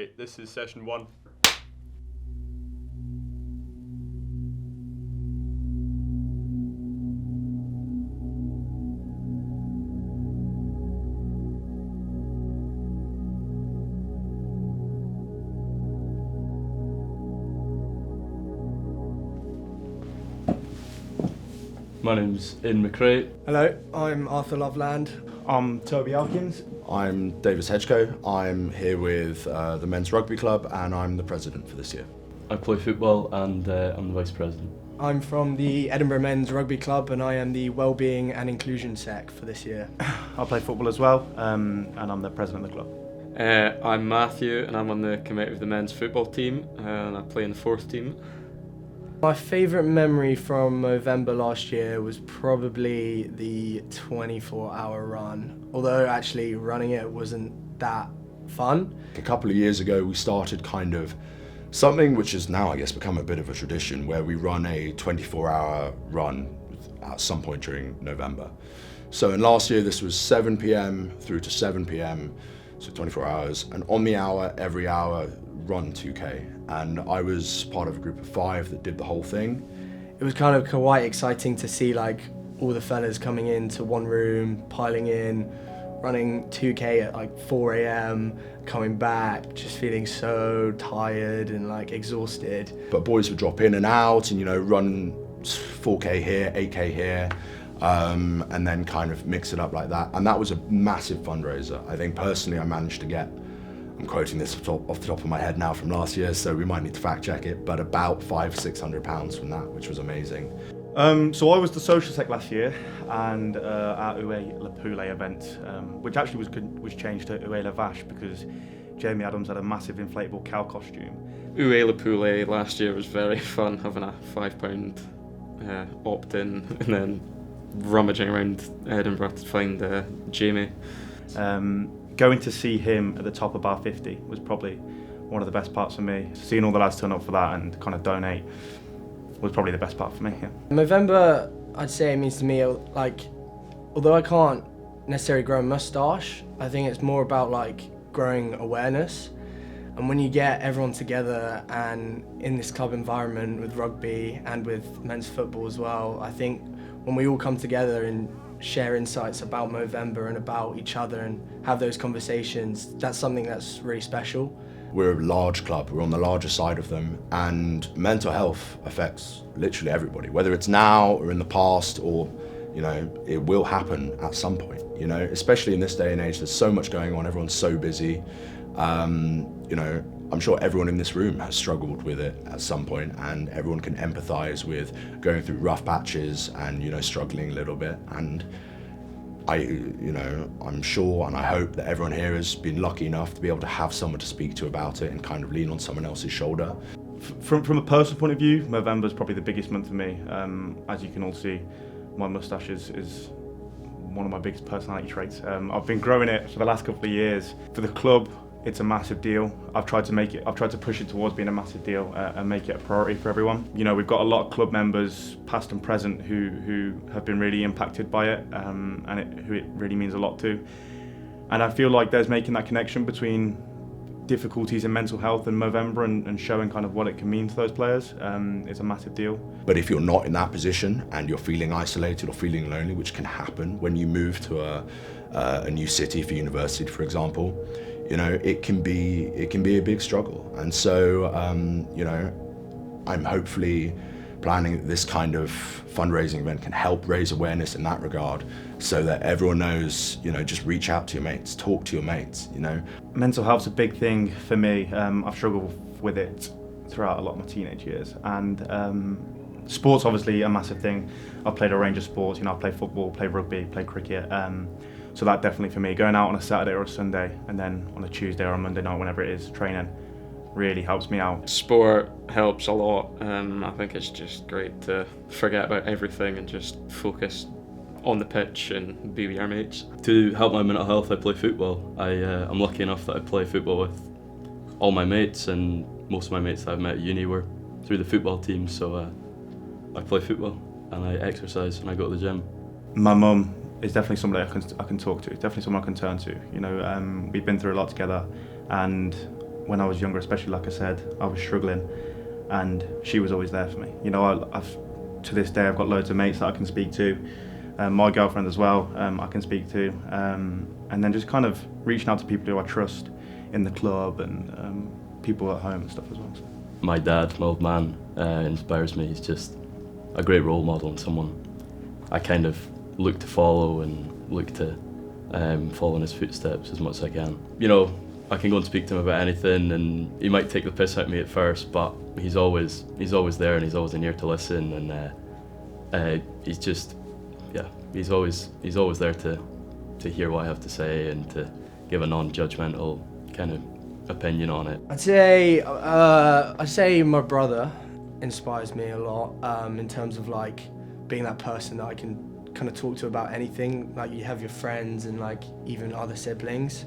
Okay, this is session 1. My name's Ian McRae. Hello, I'm Arthur Loveland. I'm Toby Elkins. I'm Davis Hedgecoe. I'm here with the Men's Rugby Club and I'm the president for this year. I play football and I'm the vice president. I'm from the Edinburgh Men's Rugby Club and I am the Wellbeing and Inclusion Sec for this year. I play football as well, and I'm the president of the club. I'm Matthew and I'm on the committee of the men's football team and I play in the 4th team. My favourite memory from Movember last year was probably the 24-hour run, although actually running it wasn't that fun. A couple of years ago we started kind of something which has now I guess become a bit of a tradition where we run a 24-hour run at some point during November. So in last year this was 7 p.m. through to 7 p.m, so 24 hours, and on the hour, every hour, run 2K. And I was part of a group of 5 that did the whole thing. It was kind of quite exciting to see like all the fellas coming into one room, piling in, running 2K at like 4 a.m, coming back, just feeling so tired and like exhausted. But boys would drop in and out and, you know, run 4K here, 8K here, and then kind of mix it up like that. And that was a massive fundraiser. I think personally I managed to get, I'm quoting this off the top of my head now from last year, so we might need to fact check it, but about £500-600 from that, which was amazing. So I was the social sec last year, and our Uwe Le Poulet event, which actually was changed to Uwe La Vache because Jamie Adams had a massive inflatable cow costume. Uwe Le Poulet last year was very fun, having a £5 opt-in and then rummaging around Edinburgh to find Jamie. Going to see him at the top of bar 50 was probably one of the best parts for me. Seeing all the lads turn up for that and kind of donate was probably the best part for me, yeah. Movember, I'd say it means to me, like, although I can't necessarily grow a moustache, I think it's more about like growing awareness. And when you get everyone together and in this club environment with rugby and with men's football as well, I think when we all come together and share insights about Movember and about each other and have those conversations, that's something that's really special. We're a large club, we're on the larger side of them, and mental health affects literally everybody, whether it's now or in the past or, you know, it will happen at some point, you know, especially in this day and age, there's so much going on, everyone's so busy. You know, I'm sure everyone in this room has struggled with it at some point, and everyone can empathise with going through rough patches and, you know, struggling a little bit. And I'm sure and I hope that everyone here has been lucky enough to be able to have someone to speak to about it and kind of lean on someone else's shoulder. From a personal point of view, Movember is probably the biggest month for me. As you can all see, my moustache is one of my biggest personality traits. I've been growing it for the last couple of years. For the club, it's a massive deal. I've tried to push it towards being a massive deal and make it a priority for everyone. You know, we've got a lot of club members, past and present, who have been really impacted by it, who it really means a lot to. And I feel like there's making that connection between difficulties in mental health and Movember and showing kind of what it can mean to those players. It's a massive deal. But if you're not in that position and you're feeling isolated or feeling lonely, which can happen when you move to a new city for university, for example, you know, it can be a big struggle. And so, you know, I'm hopefully planning that this kind of fundraising event can help raise awareness in that regard so that everyone knows, you know, just reach out to your mates, talk to your mates, you know. Mental health's a big thing for me. I've struggled with it throughout a lot of my teenage years. And sports obviously a massive thing. I've played a range of sports, you know, I've played football, played rugby, played cricket. So that definitely for me, going out on a Saturday or a Sunday and then on a Tuesday or a Monday night, whenever it is, training, really helps me out. Sport helps a lot. I think it's just great to forget about everything and just focus on the pitch and be with your mates. To help my mental health, I play football. I'm lucky enough that I play football with all my mates, and most of my mates that I've met at uni were through the football team, so I play football and I exercise and I go to the gym. My mum is definitely somebody I can talk to, definitely someone I can turn to. You know, we've been through a lot together, and when I was younger, especially like I said, I was struggling, and she was always there for me. You know, I've to this day I've got loads of mates that I can speak to, my girlfriend as well, I can speak to, and then just kind of reaching out to people who I trust in the club and people at home and stuff as well. So. My dad, my old man, inspires me. He's just a great role model and someone I kind of look to follow and look to follow in his footsteps as much as I can. You know, I can go and speak to him about anything, and he might take the piss out of me at first, but he's always there, and he's always in here to listen, and he's just, yeah, he's always there to hear what I have to say and to give a non-judgmental kind of opinion on it. I'd say my brother inspires me a lot in terms of like being that person that I can kind of talk to about anything. Like, you have your friends and like even other siblings,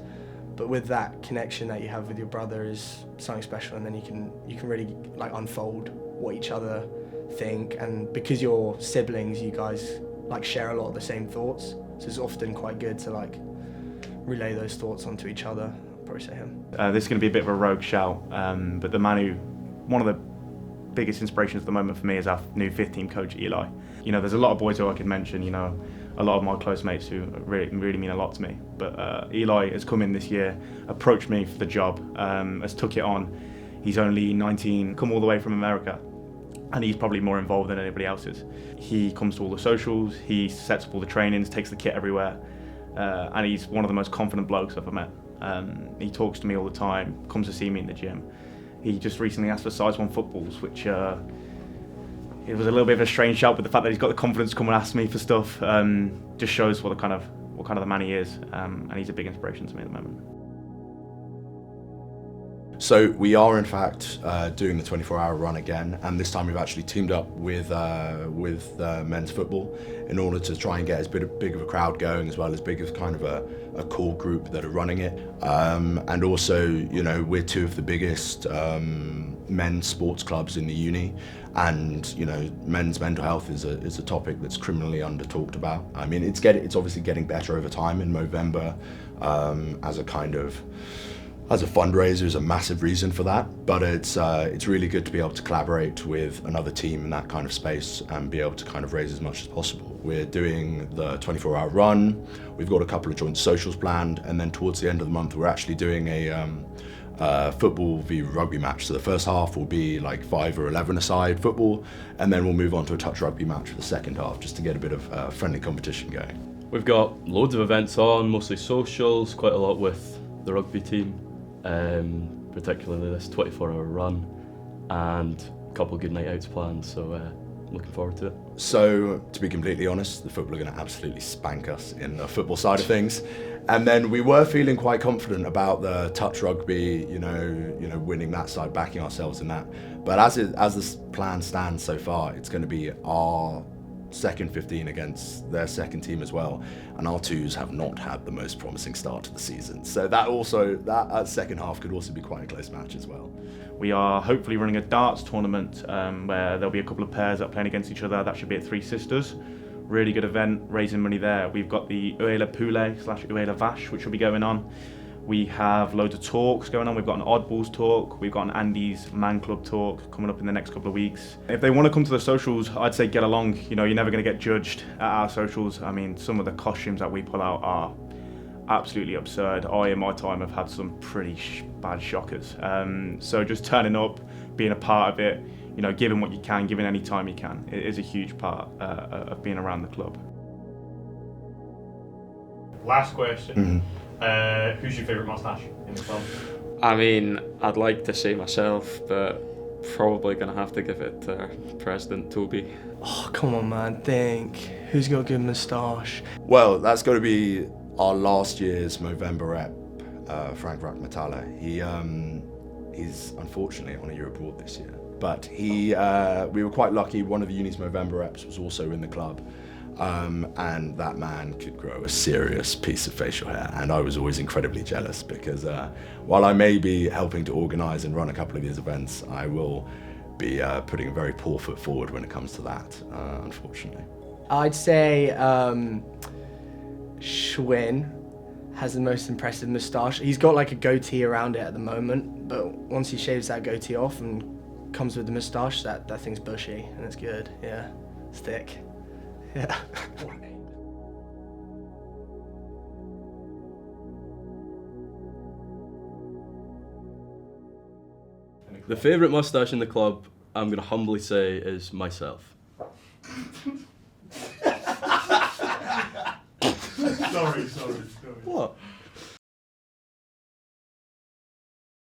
but with that connection that you have with your brother is something special, and then you can really like unfold what each other think, and because you're siblings, you guys like share a lot of the same thoughts, so it's often quite good to like relay those thoughts onto each other. I'd probably say him. This is going to be a bit of a rogue shout, but the man who, one of the biggest inspirations at the moment for me is our new 5th team coach, Eli. You know, there's a lot of boys who I could mention, you know, a lot of my close mates who really mean a lot to me. But Eli has come in this year, approached me for the job, has took it on. He's only 19, come all the way from America, and he's probably more involved than anybody else is. He comes to all the socials, he sets up all the trainings, takes the kit everywhere, and he's one of the most confident blokes I've ever met. He talks to me all the time, comes to see me in the gym. He just recently asked for size 1 footballs, which it was a little bit of a strange shout, but the fact that he's got the confidence to come and ask me for stuff just shows what kind of the man he is, and he's a big inspiration to me at the moment. So we are in fact doing the 24-hour run again, and this time we've actually teamed up with men's football in order to try and get as big of a crowd going, as well as big as kind of a core group that are running it. And also, you know, we're 2 of the biggest men's sports clubs in the uni, and you know, men's mental health is a topic that's criminally under talked about. I mean, it's obviously getting better over time. In Movember, as a fundraiser is a massive reason for that, but it's really good to be able to collaborate with another team in that kind of space and be able to kind of raise as much as possible. We're doing the 24-hour run, we've got a couple of joint socials planned, and then towards the end of the month we're actually doing a football v rugby match. So the first half will be like 5 or 11-a-side football, and then we'll move on to a touch rugby match for the second half, just to get a bit of friendly competition going. We've got loads of events on, mostly socials, quite a lot with the rugby team. Particularly this 24-hour run, and a couple of good night outs planned, so looking forward to it. So, to be completely honest, the football are going to absolutely spank us in the football side of things. And then we were feeling quite confident about the touch rugby, you know, winning that side, backing ourselves in that. But as this plan stands so far, it's going to be our second 15 against their second team as well, and our 2s have not had the most promising start to the season, so that second half could also be quite a close match as well. We are hopefully running a darts tournament where there'll be a couple of pairs that are playing against each other. That should be at Three Sisters. Really good event, raising money there. We've got the Uela Poulet / Uela Vache, which will be going on. We have loads of talks going on. We've got an Oddballs talk, we've got an Andy's Man Club talk coming up in the next couple of weeks. If they want to come to the socials, I'd say get along. You know, you're never going to get judged at our socials. I mean, some of the costumes that we pull out are absolutely absurd. I, in my time, have had some pretty bad shockers. So just turning up, being a part of it, you know, giving what you can, giving any time you can, it is a huge part of being around the club. Last question. Mm-hmm. Who's your favourite moustache in the club? I mean, I'd like to say myself, but probably going to have to give it to President Toby. Oh, come on, man, think. Who's got a good moustache? Well, that's got to be our last year's Movember rep, Frank Rackmetala. He's unfortunately on a year abroad this year, but we were quite lucky. One of the uni's Movember reps was also in the club. And that man could grow a serious piece of facial hair, and I was always incredibly jealous because while I may be helping to organise and run a couple of these events, I will be putting a very poor foot forward when it comes to that, unfortunately. I'd say Schwinn has the most impressive moustache. He's got like a goatee around it at the moment, but once he shaves that goatee off and comes with the moustache, that thing's bushy and it's good. Yeah, it's thick. Yeah. The favourite moustache in the club, I'm going to humbly say, is myself. Sorry.